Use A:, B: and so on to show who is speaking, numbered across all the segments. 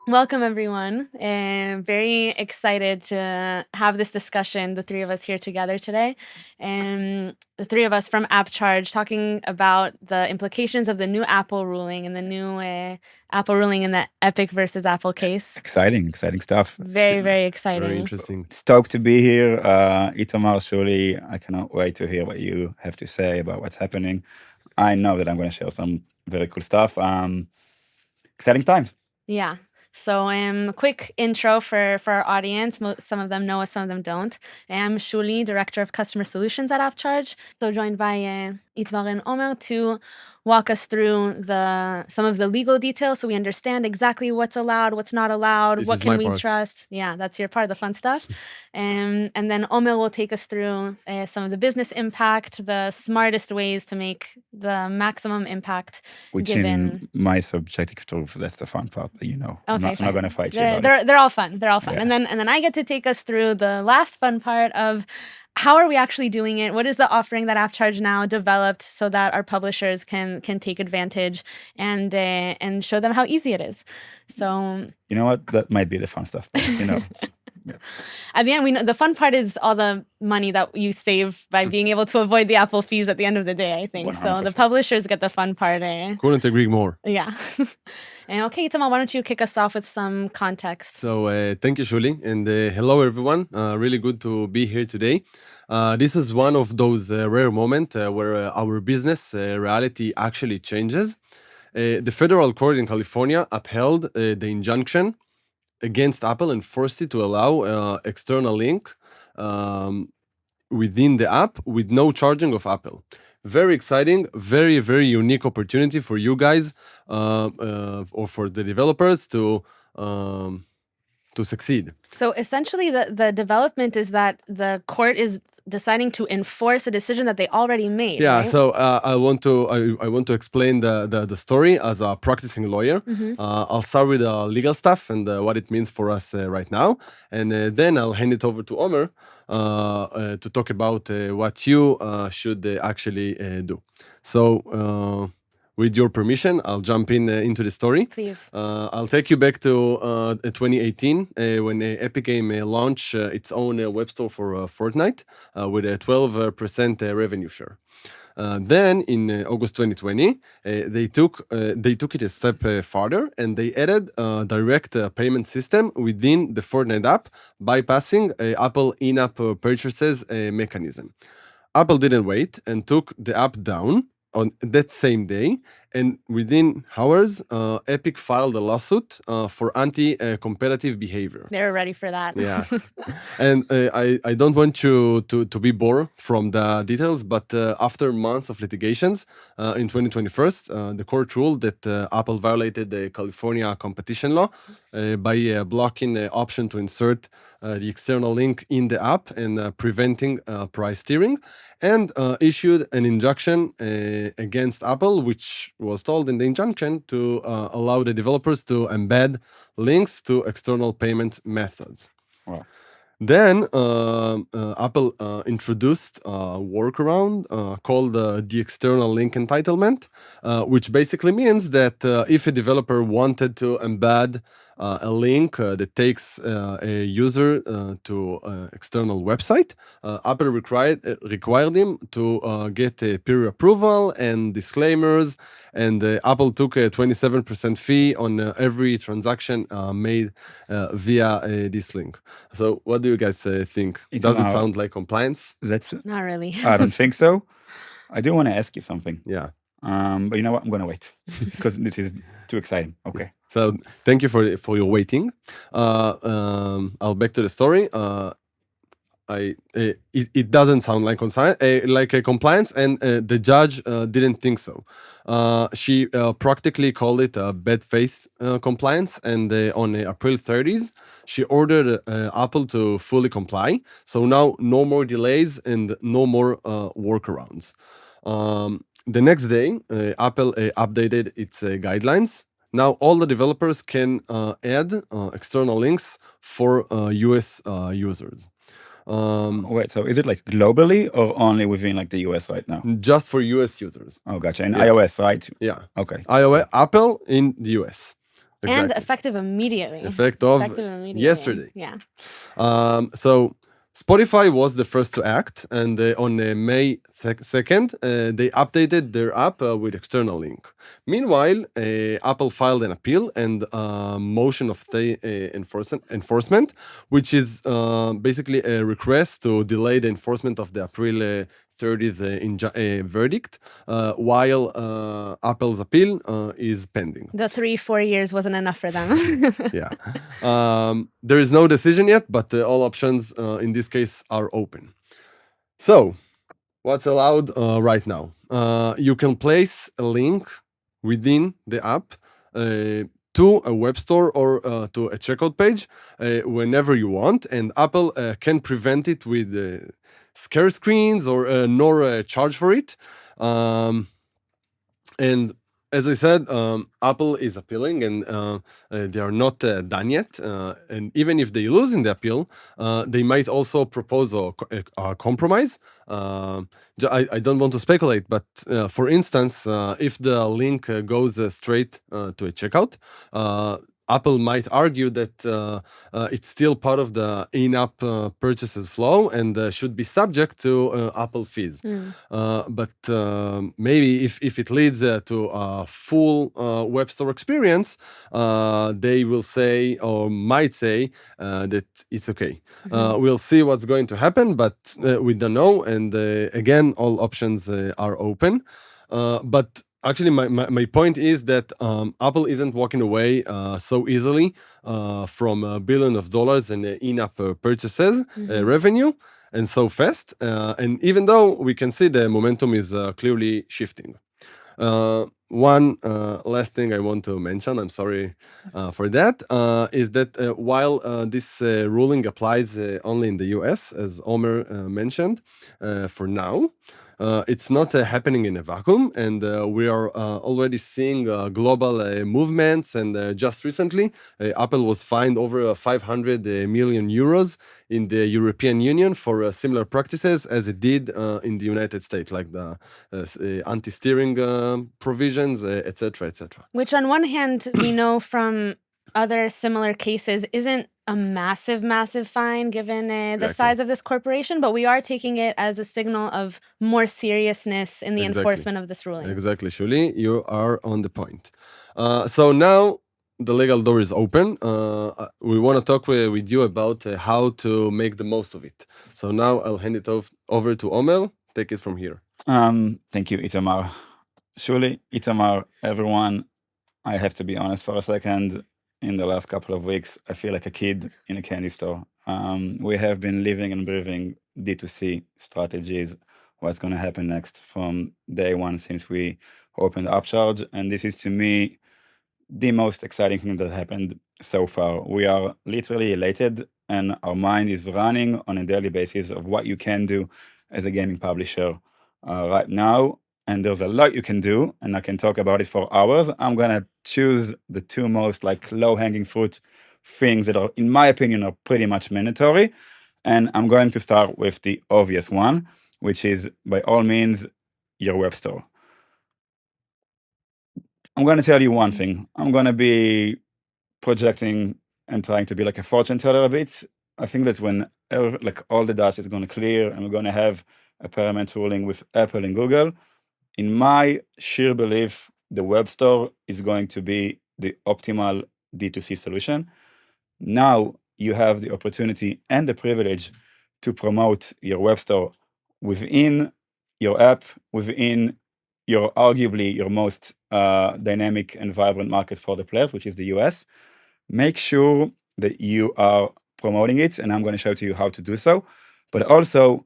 A: Welcome, everyone. And very excited to have this discussion, the three of us here together today. And the three of us from AppCharge talking about the implications of the new Apple ruling and the new Apple ruling in the Epic versus Apple case.
B: Exciting stuff.
A: Very, very exciting.
C: Very interesting.
B: Stoked to be here. Itamar, Shuli, I cannot wait to hear what you have to say about what's happening. I know that I'm going to share some very cool stuff. Exciting times.
A: Yeah. So quick intro for our audience. Some of them know us, some of them don't. I'm Shuli, Director of Customer Solutions at AppCharge. So joined by Itmar and Omer to walk us through some of the legal details so we understand exactly what's allowed, what's not allowed, what can we trust. Yeah, that's your part, the fun stuff. And then Omer will take us through some of the business impact, the smartest ways to make the maximum impact.
B: Which in my subjective truth, that's the fun part, you know.
A: Okay,
B: I'm not going to fight you about it.
A: They're all fun. They're all fun.
B: Yeah.
A: And then I get to take us through the last fun part of how are we actually doing it? What is the offering that AppCharge now developed so that our publishers can take advantage and show them how easy it is? So
B: you know what? That might be the fun stuff. You know.
A: Yeah. At the end, we know the fun part is all the money that you save by being able to avoid the Apple fees at the end of the day, I think. 100%. So the publishers get the fun part.
C: Couldn't agree more.
A: Yeah. And okay, Itamar, why don't you kick us off with some context?
C: So thank you, Shuli, and hello, everyone. Really good to be here today. This is one of those rare moments where our business reality actually changes. The federal court in California upheld the injunction against Apple and forced it to allow external link within the app with no charging of Apple. Very exciting, very, very unique opportunity for you guys or for the developers to succeed.
A: So essentially, the development is that the court is deciding to enforce a decision that they already made.
C: Yeah.
A: Right?
C: So I want to explain the story as a practicing lawyer. Mm-hmm. I'll start with the legal stuff and what it means for us right now, and then I'll hand it over to Omer to talk about what you should actually do. So. With your permission, I'll jump into the story.
A: Please.
C: I'll take you back to 2018 when Epic Game launched its own web store for Fortnite with a 12% revenue share. Then in August 2020, they took it a step farther and they added a direct payment system within the Fortnite app, bypassing Apple in-app purchases mechanism. Apple didn't wait and took the app down on that same day, and within hours, Epic filed a lawsuit for anti-competitive behavior.
A: They were ready for that.
C: Yeah, and I don't want you to be bored from the details, but after months of litigations, in 2021, the court ruled that Apple violated the California competition law by blocking the option to insert the external link in the app and preventing price steering, and issued an injunction against Apple, which was told in the injunction to allow the developers to embed links to external payment methods.
B: Wow.
C: Then Apple introduced a workaround called the external link entitlement, which basically means that if a developer wanted to embed a link that takes a user to an external website, Apple required him to get a peer approval and disclaimers, and Apple took a 27% fee on every transaction made via this link. So what do you guys think? Does it sound like compliance?
A: Not really.
B: I don't think so. I do want to ask you something.
C: Yeah.
B: But you know what? I'm going to wait because this is too exciting. Okay.
C: So thank you for your waiting. I'll back to the story. It doesn't sound like a compliance, and the judge didn't think so. She practically called it a bad faith compliance, and on April 30th, she ordered Apple to fully comply. So now no more delays and no more workarounds. The next day, Apple updated its guidelines. Now all the developers can add external links for US users.
B: Wait, so is it like globally or only within like the US right now?
C: Just for US users.
B: Oh, gotcha. And iOS, right?
C: Yeah.
B: Okay.
C: iOS, Apple in the US.
A: And effective immediately.
C: Effective
A: immediately.
C: yesterday.
A: Yeah.
C: So Spotify was the first to act, and on May 2nd, they updated their app with external link. Meanwhile, Apple filed an appeal and motion of enforcement, which is basically a request to delay the enforcement of the April 30th verdict, while Apple's appeal is pending.
A: The 3-4 years wasn't enough for them.
C: Yeah. There is no decision yet, but all options in this case are open. So, what's allowed right now? You can place a link within the app to a web store or to a checkout page whenever you want, and Apple can prevent it with scare screens or nor charge for it. And as I said, Apple is appealing, and they are not done yet. And even if they lose in the appeal, they might also propose a compromise. I don't want to speculate, but for instance, if the link goes straight to a checkout, Apple might argue that it's still part of the in-app purchases flow and should be subject to Apple fees. But maybe if it leads to a full web store experience, they will say or might say that it's okay. We'll see what's going to happen, but we don't know. And again, all options are open. But actually, my point is that Apple isn't walking away so easily from $1 billion in in-app purchases revenue, and so fast. And even though we can see the momentum is clearly shifting. One last thing I want to mention, I'm sorry for that, is that while this ruling applies only in the US, as Omer mentioned, for now, it's not happening in a vacuum, and we are already seeing global movements. And just recently, Apple was fined over 500 million euros in the European Union for similar practices as it did in the United States, like the anti-steering provisions, etc., etc.
A: Which on one hand, we know from other similar cases isn't a massive fine given the size of this corporation, but we are taking it as a signal of more seriousness in the enforcement of this ruling.
C: Exactly, Shuli, you are on the point. So now the legal door is open. We want to talk with you about how to make the most of it. So now I'll hand it over to Omer. Take it from here.
B: Thank you, Itamar. Shuli, Itamar, everyone, I have to be honest for a second. In the last couple of weeks, I feel like a kid in a candy store. We have been living and breathing D2C strategies, what's going to happen next from day one since we opened Upcharge. And this is, to me, the most exciting thing that happened so far. We are literally elated, and our mind is running on a daily basis of what you can do as a gaming publisher right now. And there's a lot you can do, and I can talk about it for hours. I'm gonna choose the two most low-hanging fruit things that are, in my opinion, are pretty much mandatory. And I'm going to start with the obvious one, which is by all means your web store. I'm going to tell you one thing. I'm going to be projecting and trying to be like a fortune teller a bit. I think that when all the dust is going to clear and we're going to have a permanent ruling with Apple and Google, in my sheer belief, the web store is going to be the optimal D2C solution. Now you have the opportunity and the privilege to promote your web store within your app, within your arguably your most dynamic and vibrant market for the players, which is the US. Make sure that you are promoting it, and I'm going to show to you how to do so. But also,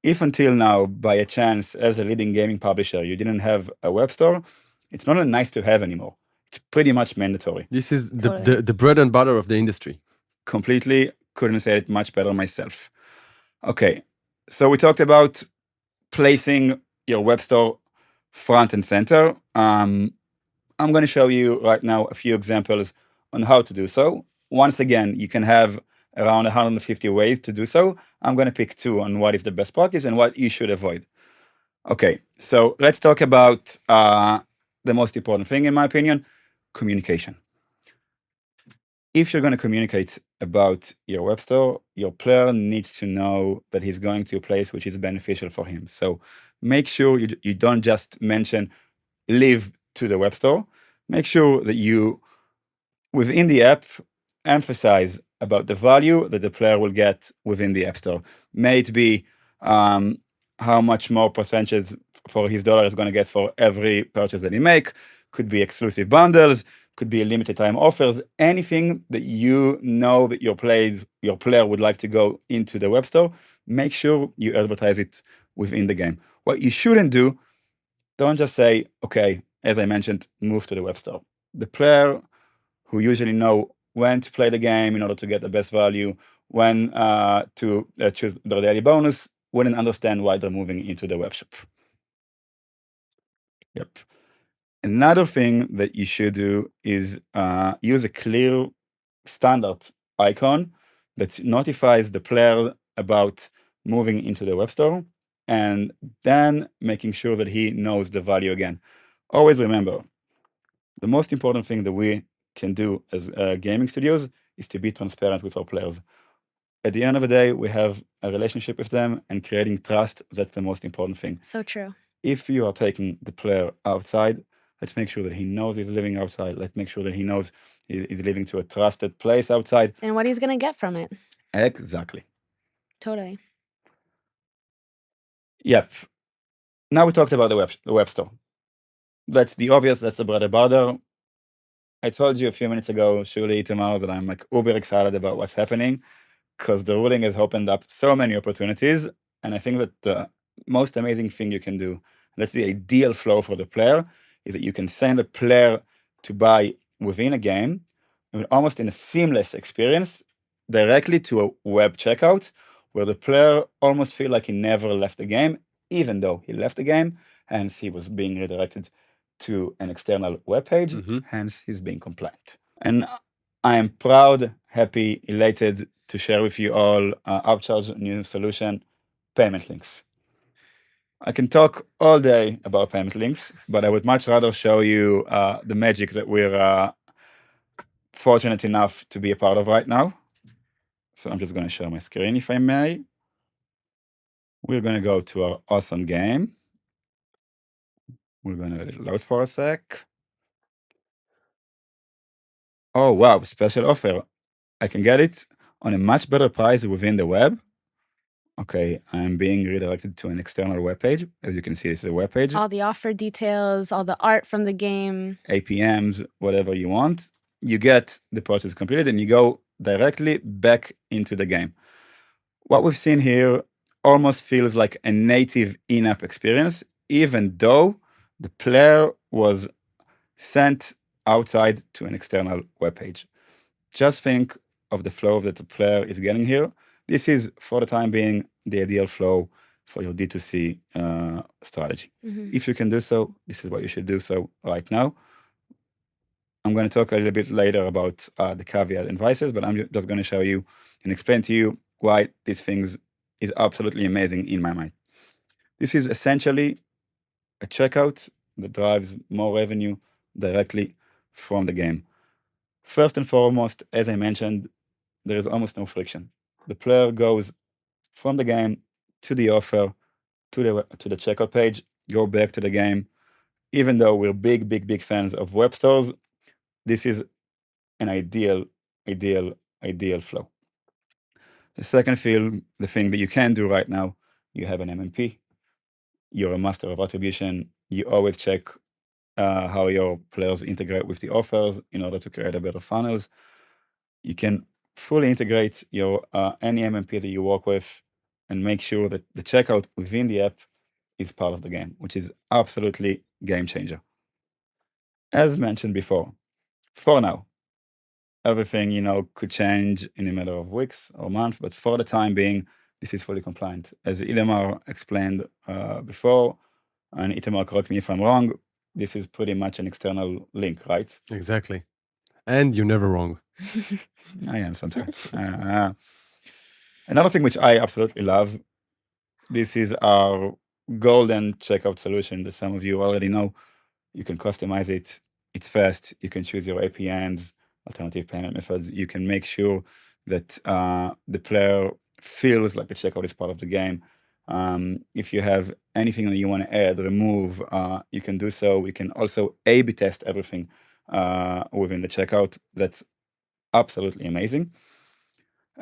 B: if until now, by a chance, as a leading gaming publisher, you didn't have a web store, it's not a nice to have anymore. It's pretty much mandatory.
C: This is the bread and butter of the industry.
B: Completely couldn't say it much better myself. Okay, so we talked about placing your web store front and center. I'm going to show you right now a few examples on how to do so. Once again, you can have around 150 ways to do so. I'm going to pick two on what is the best practice and what you should avoid. Okay, so let's talk about the most important thing, in my opinion, communication. if you're going to communicate about your web store, your player needs to know that he's going to a place which is beneficial for him. So make sure you don't just mention live to the web store. Make sure that you, within the app, emphasize about the value that the player will get within the app store. May it be how much more percentage for his dollar is going to get for every purchase that he make. Could be exclusive bundles, could be limited time offers, anything that you know that your player would like to go into the web store. Make sure you advertise it within the game. What you shouldn't do, don't just say, okay, as I mentioned, move to the web store. The player who usually know when to play the game in order to get the best value, when to choose their daily bonus, wouldn't understand why they're moving into the web shop. Yep. Another thing that you should do is use a clear standard icon that notifies the player about moving into the web store, and then making sure that he knows the value again. Always remember, the most important thing that we can do as gaming studios is to be transparent with our players. At the end of the day, we have a relationship with them, and creating trust, that's the most important thing.
A: So true.
B: If you are taking the player outside, let's make sure that he knows he's living outside. Let's make sure that he knows he's living to a trusted place outside.
A: And what he's going to get from it.
B: Exactly.
A: Totally.
B: Yep. Now we talked about the web store. That's the obvious, that's the bread and butter. I told you a few minutes ago, surely tomorrow, that I'm like uber excited about what's happening, because the ruling has opened up so many opportunities. And I think that the most amazing thing you can do, that's the ideal flow for the player, is that you can send a player to buy within a game, and almost in a seamless experience, directly to a web checkout, where the player almost feel like he never left the game, even though he left the game, hence he was being redirected to an external web page, hence he's being compliant. And I am proud, happy, elated to share with you all Upcharge's new solution, payment links. I can talk all day about payment links, but I would much rather show you the magic that we're fortunate enough to be a part of right now. So I'm just going to share my screen, if I may. We're going to go to our awesome game. We're going to let it load for a sec. Oh, wow, special offer. I can get it on a much better price within the web. Okay, I'm being redirected to an external web page. As you can see, this is a web page.
A: All the offer details, all the art from the game.
B: APMs, whatever you want. You get the purchase completed and you go directly back into the game. What we've seen here almost feels like a native in-app experience, even though the player was sent outside to an external web page. Just think of the flow that the player is getting here. This is, for the time being, the ideal flow for your D2C strategy. If you can do so, this is what you should do so right now. I'm going to talk a little bit later about the caveat and vices, but I'm just going to show you and explain to you why these things is absolutely amazing in my mind. This is essentially a checkout that drives more revenue directly from the game. First and foremost, as I mentioned, there is almost no friction. The player goes from the game to the offer, to the checkout page, go back to the game. Even though we're big fans of web stores, this is an ideal flow. The second field, the thing that you can do right now, you have an MMP. You're a master of attribution. You always check how your players integrate with the offers in order to create a better funnels. You can fully integrate your any MMP that you work with and make sure that the checkout within the app is part of the game, which is absolutely game changer. As mentioned before, for now, everything could change in a matter of weeks or months, but for the time being, this is fully compliant. As Itamar explained before, and Itamar, correct me if I'm wrong, this is pretty much an external link, right?
C: Exactly. And you're never wrong.
B: I am sometimes. Another thing which I absolutely love, this is our golden checkout solution that some of you already know. You can customize it. It's fast. You can choose your APNs. alternative payment methods, you can make sure that the player feels like the checkout is part of the game. If you have anything that you want to add, remove, you can do so. We can also A/B test everything within the checkout. That's absolutely amazing.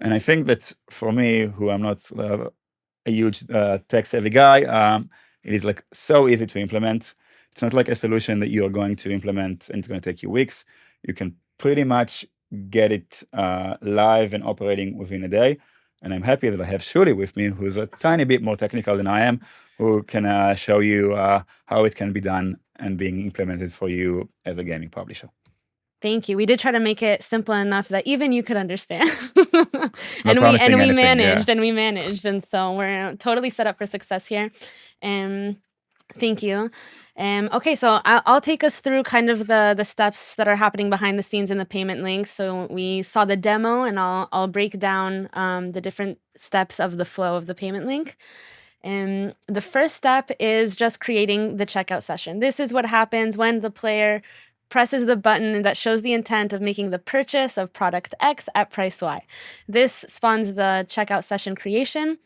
B: And I think that for me, who I'm not a huge tech-savvy guy, it is like so easy to implement. It's not like a solution that you are going to implement and it's going to take you weeks. You can pretty much get it live and operating within a day. And I'm happy that I have Shuli with me, who's a tiny bit more technical than I am, who can show you how it can be done and being implemented for you as a gaming publisher.
A: Thank you. We did try to make it simple enough that even you could understand.
B: Not
A: and
B: promising
A: we
B: anything,
A: managed, and so we're totally set up for success here. Thank you. Okay, so I'll take us through kind of the steps that are happening behind the scenes in the payment links. So we saw the demo, and I'll break down the different steps of the flow of the payment link. The first step is just creating the checkout session. This is what happens when the player presses the button that shows the intent of making the purchase of product X at price Y. This spawns the checkout session creation,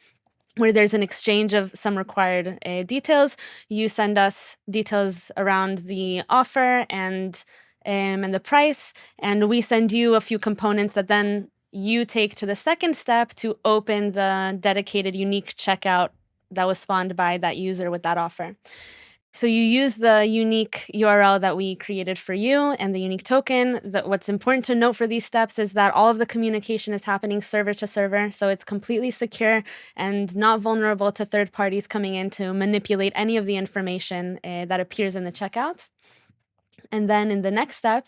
A: where there's an exchange of some required details. You send us details around the offer and the price, and we send you a few components that then you take to the second step to open the dedicated unique checkout that was spawned by that user with that offer. So you use the unique URL that we created for you and the unique token. What's important to note for these steps is that all of the communication is happening server to server, so it's completely secure and not vulnerable to third parties coming in to manipulate any of the information that appears in the checkout. And then in the next step,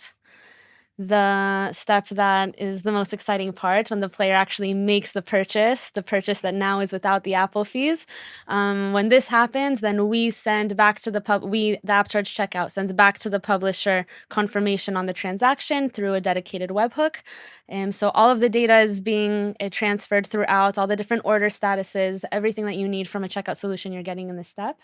A: the step that is the most exciting part, when the player actually makes the purchase that now is without the Apple fees. When this happens, then we send back to the AppCharge checkout sends back to the publisher confirmation on the transaction through a dedicated webhook. So all of the data is being transferred throughout, all the different order statuses, everything that you need from a checkout solution you're getting in this step.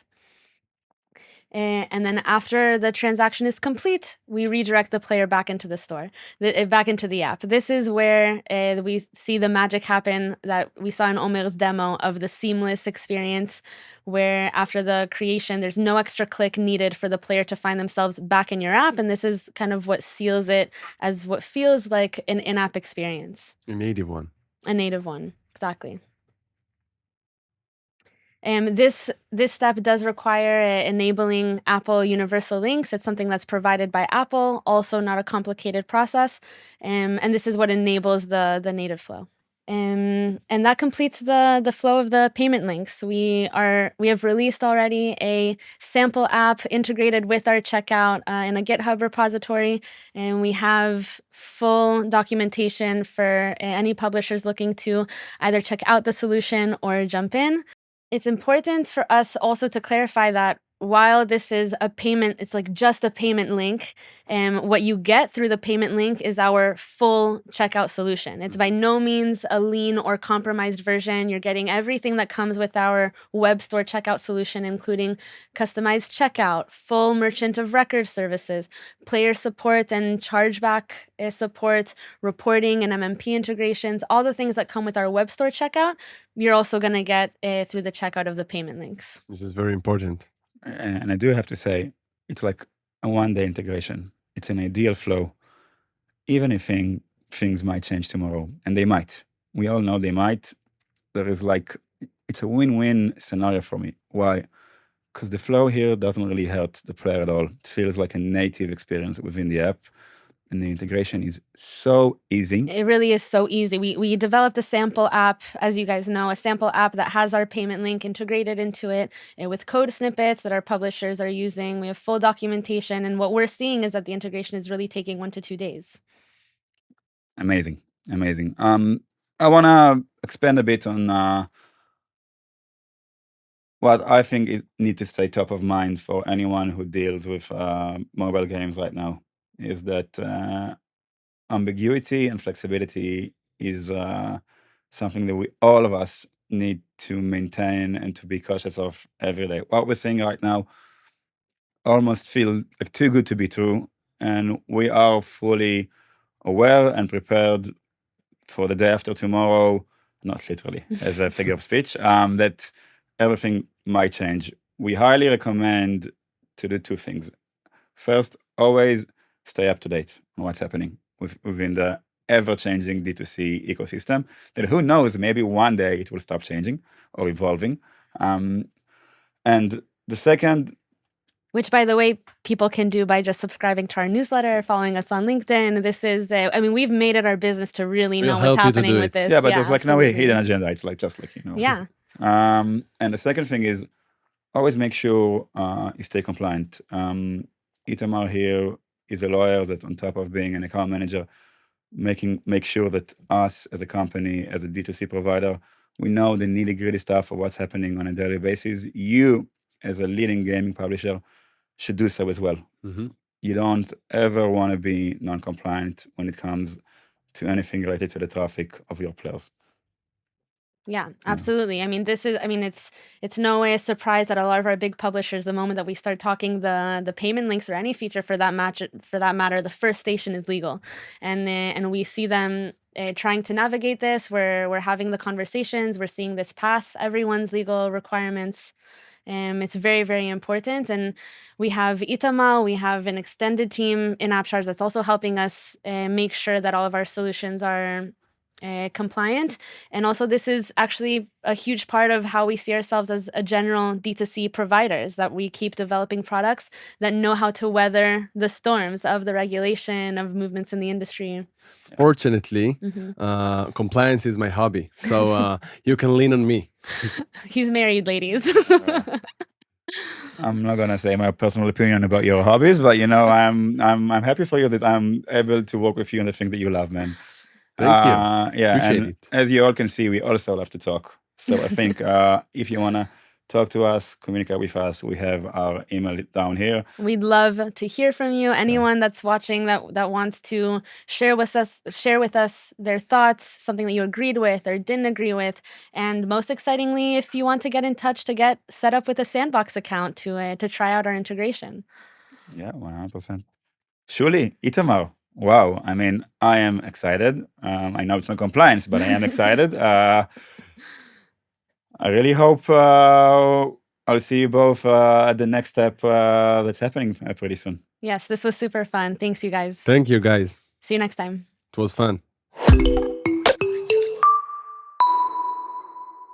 A: And then after the transaction is complete, we redirect the player back into the store, back into the app. This is where we see the magic happen that we saw in Omer's demo of the seamless experience, where after the creation, there's no extra click needed for the player to find themselves back in your app. And this is kind of what seals it as what feels like an in-app experience.
C: A native one.
A: A native one, exactly. This step does require enabling Apple Universal Links. It's something that's provided by Apple, also not a complicated process. And this is what enables the native flow. And that completes the flow of the payment links. We have released already a sample app integrated with our checkout in a GitHub repository, and we have full documentation for any publishers looking to either check out the solution or jump in. It's important for us also to clarify that while this is a payment, it's like just a payment link, and what you get through the payment link is our full checkout solution. It's by no means a lean or compromised version. You're getting everything that comes with our web store checkout solution, including customized checkout, full merchant of record services, player support and chargeback support, reporting and MMP integrations, all the things that come with our web store checkout, you're also going to get through the checkout of the payment links.
C: This is very important.
B: And I do have to say, it's like a one-day integration. It's an ideal flow, even if things might change tomorrow, and they might. We all know they might. It's a win-win scenario for me. Why? Because the flow here doesn't really hurt the player at all. It feels like a native experience within the app. And the integration is so easy.
A: It really is so easy. We developed a sample app, as you guys know, a sample app that has our payment link integrated into it with code snippets that our publishers are using. We have full documentation, and what we're seeing is that the integration is really taking 1 to 2 days.
B: Amazing. I want to expand a bit on what I think it needs to stay top of mind for anyone who deals with mobile games right now is that ambiguity and flexibility is something that all of us need to maintain and to be cautious of every day. What we're seeing right now almost feel like too good to be true, and we are fully aware and prepared for the day after tomorrow, not literally as a figure of speech, that everything might change. We highly recommend to do two things. First, always stay up to date on what's happening within the ever-changing D2C ecosystem. That who knows, maybe one day it will stop changing or evolving. And the second,
A: which, by the way, people can do by just subscribing to our newsletter, following us on LinkedIn. This is, I mean, we've made it our business to really know
C: We'll
A: what's
C: help you to
A: happening
C: do
A: with
C: it.
A: this.
B: yeah, but there's like no
A: absolutely.
B: hidden agenda. It's like just like, you know.
A: Yeah.
B: And the second thing is always make sure you stay compliant. Itamar here is a lawyer that on top of being an account manager, make sure that us as a company, as a D2C provider, we know the nitty-gritty stuff of what's happening on a daily basis. You, as a leading gaming publisher, should do so as well.
C: Mhm.
B: You don't ever want to be non-compliant when it comes to anything related to the traffic of your players.
A: Yeah, absolutely. I mean, it's no way a surprise that a lot of our big publishers, the moment that we start talking the payment links or any feature for that matter, the first station is legal, and we see them trying to navigate this. We're having the conversations. We're seeing this pass everyone's legal requirements. It's very, very important. And we have Itamar, we have an extended team in AppCharge that's also helping us make sure that all of our solutions are compliant. And also, this is actually a huge part of how we see ourselves as a general D2C providers, that we keep developing products that know how to weather the storms of the regulation, of movements in the industry.
C: Fortunately, compliance is my hobby, so you can lean on me.
A: He's married, ladies.
B: I'm not gonna say my personal opinion about your hobbies, but you know, I'm happy for you that I'm able to work with you on the things that you love, man.
C: Thank you.
B: Yeah,
C: Appreciate
B: and
C: it.
B: as you all can see, we also love to talk. So I think if you wanna talk to us, communicate with us, we have our email down here.
A: We'd love to hear from you. Anyone that's watching that wants to share with us their thoughts, something that you agreed with or didn't agree with, and most excitingly, if you want to get in touch to get set up with a Sandbox account to try out our integration.
B: Yeah, 100%. Surely, Itamar. Wow, I mean, I am excited. I know it's not compliance, but I am excited. I really hope I'll see you both at the next step that's happening pretty soon.
A: Yes, this was super fun. Thanks, you guys.
C: Thank you, guys.
A: See you next time.
C: It was fun.